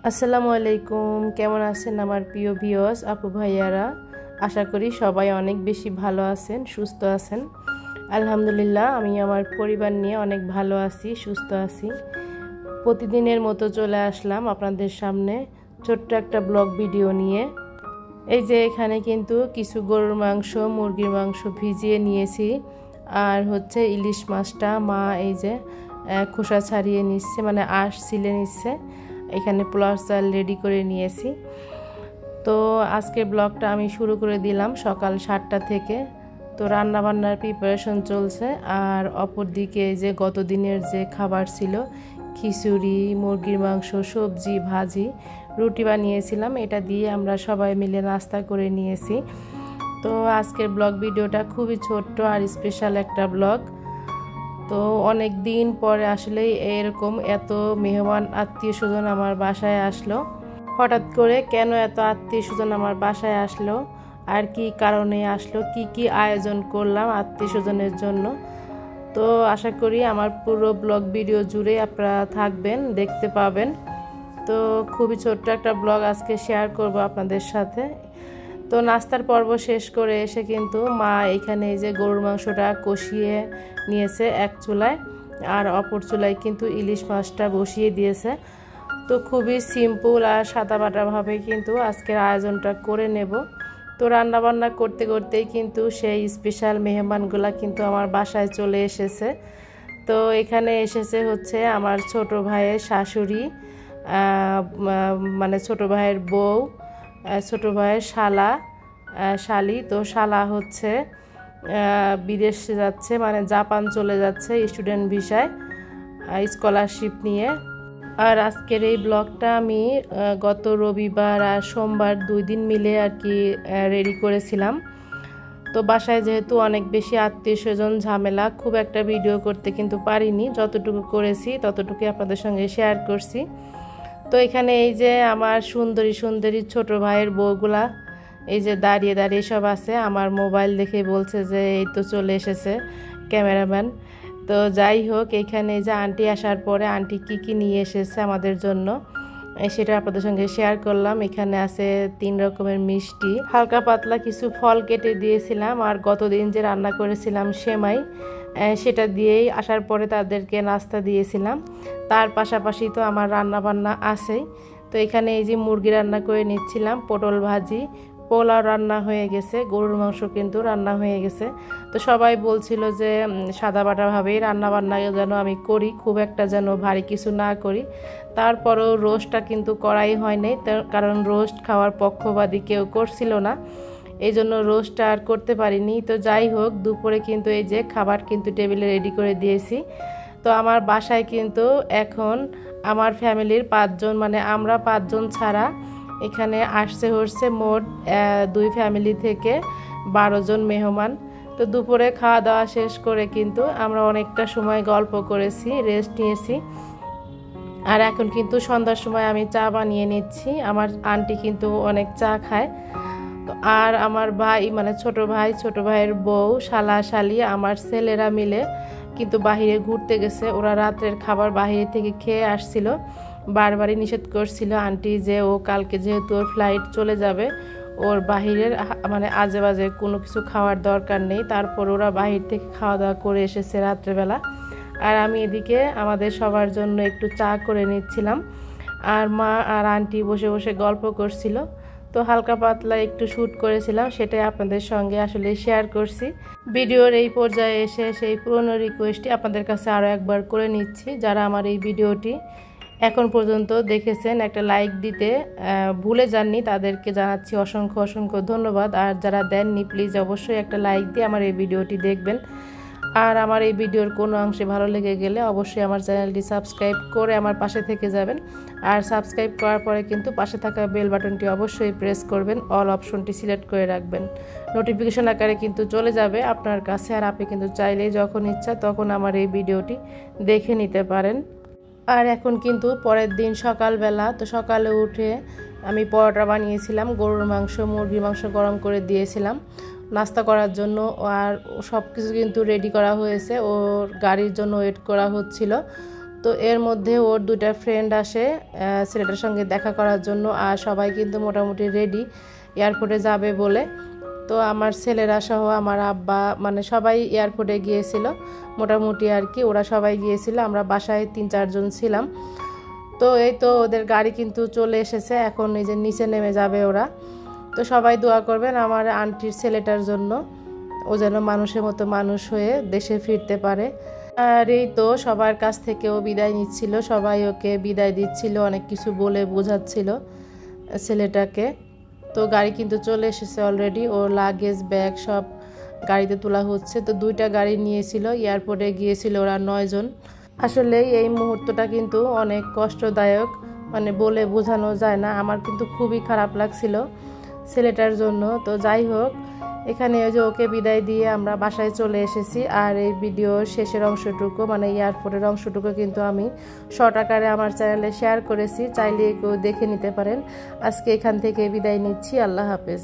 আসসালামু আলাইকুম, কেমন আছেন আমার প্রিয় ভিউয়ার্স আপু ভাইয়ারা? আশা করি সবাই অনেক বেশি ভালো আছেন, সুস্থ আছেন। আলহামদুলিল্লাহ, আমি আমার পরিবার নিয়ে অনেক ভালো আছি, সুস্থ আছি। প্রতিদিনের মতো চলে আসলাম আপনাদের সামনে ছোট্ট একটা ব্লগ ভিডিও নিয়ে। এই যে এখানে কিন্তু কিছু গরুর মাংস, মুরগির মাংস ভিজিয়ে নিয়েছি। আর হচ্ছে ইলিশ মাছটা মা এই যে খোসা ছাড়িয়ে নিচ্ছে, মানে আঁশ ছিলে নিচ্ছে। এখানে পোলাও চাল রেডি করে নিয়েছি। তো আজকের ব্লগটা আমি শুরু করে দিলাম সকাল 7টা থেকে। তো রান্না বান্নার প্রিপারেশন চলছে। আর অপর দিকে যে গত দিনের যে খাবার ছিল, খিচুড়ি, মুরগির মাংস, সবজি, ভাজি, রুটি বানিয়েছিলাম। এটা দিয়ে আমরা সবাই মিলে নাস্তা করে নিয়েছি। তো আজকের ব্লগ ভিডিওটা খুবই ছোট্ট আর স্পেশাল একটা ব্লগ। তো অনেক দিন পরে আসলে এরকম এত মেহমান আত্মীয় স্বজন আমার বাসায় আসলো। হঠাৎ করে কেন এত আত্মীয় স্বজন আমার বাসায় আসলো, আর কি কারণে আসলো, কি আয়োজন করলাম আত্মীয় স্বজনের জন্য। তো আশা করি আমার পুরো ব্লগ ভিডিও জুড়ে আপনারা থাকবেন, দেখতে পাবেন। তো খুবই ছোট্ট একটা ব্লগ আজকে শেয়ার করব আপনাদের সাথে। তো নাস্তার পর্ব শেষ করে এসে কিন্তু মা এখানে এই যে গরুর মাংসটা কষিয়ে নিয়েছে এক চুলায়, আর অপর চুলায় কিন্তু ইলিশ মাছটা বসিয়ে দিয়েছে। তো খুবই সিম্পল আর সাদামাটাভাবে কিন্তু আজকের আয়োজনটা করে নেব। তো রান্নাবান্না করতে করতেই কিন্তু সেই স্পেশাল মেহমানগুলা কিন্তু আমার বাসায় চলে এসেছে। তো এখানে এসেছে হচ্ছে আমার ছোট ভাইয়ের শাশুড়ি, মানে ছোট ভাইয়ের বউ, ছোট ভাইয়ের শালা, শালি। তো শালা হচ্ছে বিদেশে যাচ্ছে, মানে জাপান চলে যাচ্ছে স্টুডেন্ট ভিসায়, স্কলারশিপ নিয়ে। আর আজকের এই ব্লগটা আমি গত রবিবার আর সোমবার 2 দিন মিলে আর কি রেডি করেছিলাম। তো বাসায় যেহেতু অনেক বেশি আত্মীয় স্বজন, ঝামেলা, খুব একটা ভিডিও করতে কিন্তু পারিনি। যতটুকু করেছি ততটুকু আপনাদের সঙ্গে শেয়ার করছি। তো এখানে এই যে আমার সুন্দরী সুন্দরী ছোট ভাইয়ের বউগুলা এই যে দাঁড়িয়ে দাঁড়িয়ে সব আছে। আমার মোবাইল দেখে বলছে যে এই তো চলে এসেছে ক্যামেরাম্যান। তো যাই হোক, এখানে যে আন্টি আসার পরে আন্টি কি নিয়ে এসেছে আমাদের জন্য সেটা আপনাদের সঙ্গে শেয়ার করলাম। এখানে আছে 3 রকমের মিষ্টি, হালকা পাতলা কিছু ফল কেটে দিয়েছিলাম, আর গতদিন যে রান্না করেছিলাম সেমাই, সেটা দিয়েই আসার পরে তাদেরকে নাস্তা দিয়েছিলাম। তার পাশাপাশি তো আমার রান্না বান্না আছেই। তো এখানে এই যে মুরগি রান্না করে নিচ্ছিলাম, পটল ভাজি, পোলাও রান্না হয়ে গেছে, গরুর মাংস কিন্তু রান্না হয়ে গেছে। তো সবাই বলছিল যে সাদাবাটাভাবেই রান্নাবান্না যেন আমি করি, খুব একটা যেন ভারী কিছু না করি। তারপরেও রোস্টটা কিন্তু করাই হয় নাই, কারণ রোস্ট খাওয়ার পক্ষবাদী কেউ করছিল না, এই জন্য রোস্টটা আর করতে পারিনি। তো যাই হোক, দুপুরে কিন্তু এই যে খাবার কিন্তু টেবিলে রেডি করে দিয়েছি। তো আমার বাসায় কিন্তু এখন আমার ফ্যামিলির 5 জন, মানে আমরা 5 জন ছাড়া এখানে আসছে হচ্ছে মোট 2 ফ্যামিলি থেকে 12 জন মেহমান। তো দুপুরে খাওয়া দাওয়া শেষ করে কিন্তু আমরা অনেকটা সময় গল্প করেছি, রেস্ট নিয়েছি। আর এখন কিন্তু সন্ধ্যার সময় আমি চা বানিয়ে নিচ্ছি। আমার আন্টি কিন্তু অনেক চা খায়। আর আমার ভাই, মানে ছোট ভাই, ছোট ভাইয়ের বউ, শালা, শালি, আমার ছেলেরা মিলে কিন্তু বাহিরে ঘুরতে গেছে। ওরা রাতের খাবার বাহিরে থেকে খেয়ে আসছিল। বারবারই নিষেধ করছিল আন্টি যে ও কালকে যেহেতু ওর ফ্লাইট চলে যাবে, ওর বাহিরের মানে আজে বাজে কোনো কিছু খাওয়ার দরকার নেই। তারপর ওরা বাহির থেকে খাওয়া দাওয়া করে এসেছে রাত্রেবেলা। আর আমি এদিকে আমাদের সবার জন্য একটু চা করে নিচ্ছিলাম, আর মা আর আন্টি বসে বসে গল্প করছিল। তো হালকা পাতলা একটু শ্যুট করেছিলাম, সেটাই আপনাদের সঙ্গে আসলে শেয়ার করছি। ভিডিওর এই পর্যায়ে এসে সেই পুরনো রিকোয়েস্টটি আপনাদের কাছে আরও একবার করে নিচ্ছি। যারা আমার এই ভিডিওটি এখন পর্যন্ত দেখেছেন, একটা লাইক দিতে ভুলে যাননি, তাদেরকে জানাচ্ছি অসংখ্য অসংখ্য ধন্যবাদ। আর যারা দেননি, প্লিজ অবশ্যই একটা লাইক দিয়ে আমার এই ভিডিওটি দেখবেন। আর আমার এই ভিডিওর কোনো অংশে ভালো লেগে গেলে অবশ্যই আমার চ্যানেলটি সাবস্ক্রাইব করে আমার পাশে থেকে যাবেন। আর সাবস্ক্রাইব করার পরে কিন্তু পাশে থাকা বেল বাটনটি অবশ্যই প্রেস করবেন, অল অপশনটি সিলেক্ট করে রাখবেন। নোটিফিকেশন আকারে কিন্তু চলে যাবে আপনার কাছে, আর আপনি কিন্তু চাইলেই যখন ইচ্ছা তখন আমার এই ভিডিওটি দেখে নিতে পারেন। আর এখন কিন্তু পরের দিন সকালবেলা, তো সকালে উঠে আমি পরোটা বানিয়েছিলাম, গরুর মাংস, মুরগির মাংস গরম করে দিয়েছিলাম নাস্তা করার জন্য। আর সব কিছু কিন্তু রেডি করা হয়েছে, ওর গাড়ির জন্য ওয়েট করা হচ্ছিল। তো এর মধ্যে ওর দুইটা ফ্রেন্ড আসে ছেলেটার সঙ্গে দেখা করার জন্য, আর সবাই কিন্তু মোটামুটি রেডি এয়ারপোর্টে যাবে বলে। তো আমার ছেলেরা সহ আমার আব্বা মানে সবাই এয়ারপোর্টে গিয়েছিল মোটামুটি আর কি, ওরা সবাই গিয়েছিল, আমরা বাসায় 3-4 জন ছিলাম। তো এই তো ওদের গাড়ি কিন্তু চলে এসেছে, এখন এই যে নিচে নেমে যাবে ওরা। তো সবাই দোয়া করবেন আমার আন্টির ছেলেটার জন্য, ও যেন মানুষের মতো মানুষ হয়ে দেশে ফিরতে পারে। আর এই তো সবার কাছ থেকেও বিদায় নিচ্ছিল, সবাই ওকে বিদায় দিচ্ছিল, অনেক কিছু বলে বোঝাচ্ছিল ছেলেটাকে। তো গাড়ি কিন্তু চলে এসেছে অলরেডি, ওর লাগেজ ব্যাগ সব গাড়িতে তোলা হচ্ছে। তো 2টা গাড়ি নিয়েছিল, এয়ারপোর্টে গিয়েছিল ওরা 9 জন। আসলে এই মুহূর্তটা কিন্তু অনেক কষ্টদায়ক, মানে বলে বোঝানো যায় না। আমার কিন্তু খুবই খারাপ লাগছিল ছেলেটার জন্য। তো যাই হোক, এখানে ওই যে ওকে বিদায় দিয়ে আমরা বাসায় চলে এসেছি। আর এই ভিডিওর শেষের অংশটুকু মানে এয়ারপোর্টের অংশটুকু কিন্তু আমি শর্ট আকারে আমার চ্যানেলে শেয়ার করেছি, চাইলে কেউ দেখে নিতে পারেন। আজকে এখান থেকে বিদায় নিচ্ছি, আল্লাহ হাফেজ।